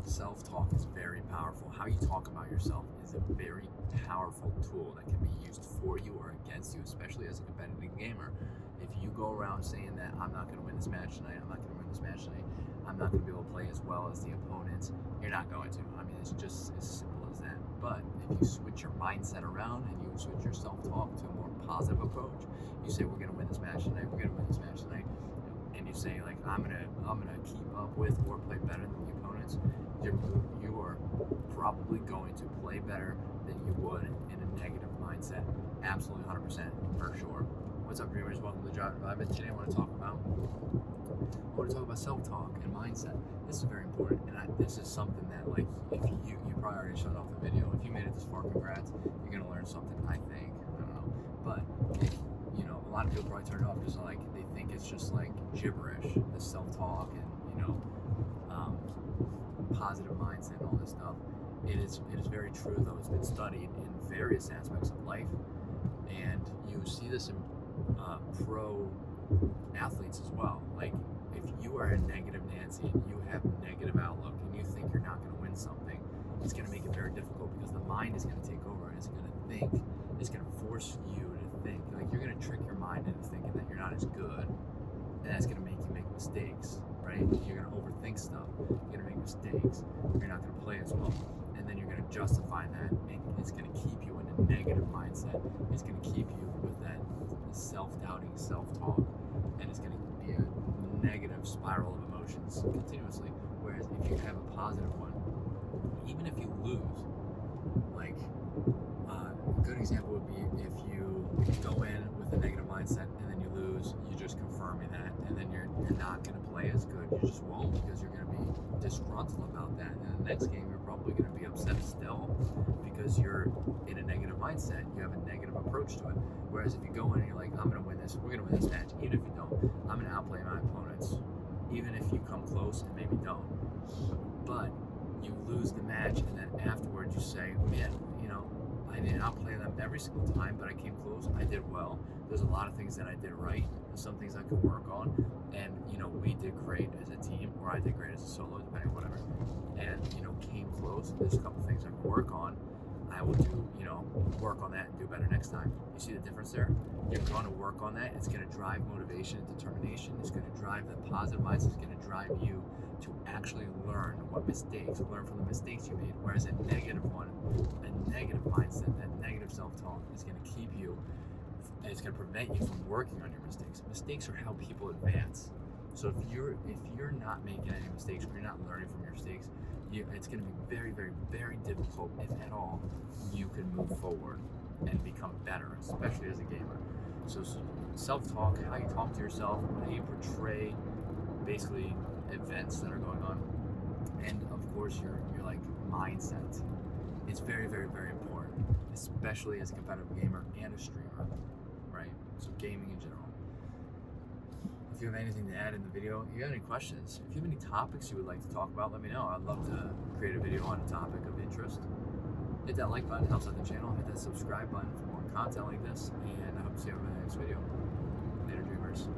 Self-talk is very powerful. How you talk about yourself is a very powerful tool that can be used for you or against you, especially as a competitive gamer. If you go around saying that I'm not going to win this match tonight, I'm not going to win this match tonight, I'm not going to be able to play as well as the opponents, you're not going to. I mean, it's just as simple as that. But if you switch your mindset around and you switch your self-talk to a more positive approach, you say we're going to win this match tonight, we're going to win this match tonight, and you say like I'm gonna keep up with or play better than the opponents, you are probably going to play better than you would in a negative mindset. Absolutely 100% for sure. What's up, dreamers? Welcome to the Drive Environment. Today I want to talk about self-talk and mindset. This is very important, and this is something that, like, if you probably already shut off the video. If you made it this far, congrats. You're gonna learn something, I think. I don't know, but if a lot of people probably turn it off because like they think it's just like gibberish, the self-talk and positive mindset and all this stuff. It is very true though. It's been studied in various aspects of life, and you see this in pro athletes as well. Like if you are a negative Nancy and you have negative outlook and you think you're not going to win something, it's going to make it very difficult because the mind is going to take over and it's going to think. It's going to force you to think. Like you're going to trick your mind into thinking that you're not as good, and that's going to make you make mistakes, right? You're going to overthink stuff. You're going to make mistakes. You're not going to play as well, and then you're going to justify that. It's going to keep you in a negative mindset. It's going to keep you with that self-doubting, self-talk, and it's going to be a negative spiral of emotions continuously. Whereas if you have a positive one, even if you lose, like a good example would be if you go in with a negative mindset and then you lose, you're just confirming that, and then you're not going to play as good. You just won't, because you're going to be disgruntled about that. And the next game, you're probably going to be upset still because you're in a negative mindset. You have a negative approach to it. Whereas if you go in and you're like, I'm going to win this, we're going to win this match, even if you don't, I'm going to outplay my opponents, even if you come close and maybe don't. But you lose the match, and then afterwards you say, man, I didn't outplay them every single time, but I came close. I did well. There's a lot of things that I did right. There's some things I could work on, and we did great as a team, or I did great as a solo, depending on whatever. And came close. There's a couple things I could work on. I will do, work on that and do better next time. You see the difference there? You're going to work on that. It's going to drive motivation and determination. It's going to drive the positive mindset. It's going to drive you to actually learn learn from the mistakes you made. Whereas a negative mindset, that negative self-talk is going to keep you, and it's going to prevent you from working on your mistakes. Mistakes are how people advance. So if you're not making any mistakes, or you're not learning from your mistakes, it's going to be very, very, very difficult, if at all, you can move forward and become better, especially as a gamer. So self-talk, how you talk to yourself, how you portray basically events that are going on, and of course your like mindset. It's very, very, very important, especially as a competitive gamer and a streamer, right? So gaming in general. If you have anything to add in the video, if you have any questions, if you have any topics you would like to talk about, let me know. I'd love to create a video on a topic of interest. Hit that like button, helps out the channel. Hit that subscribe button for more content like this, and I hope to see you over in the next video. Later, dreamers.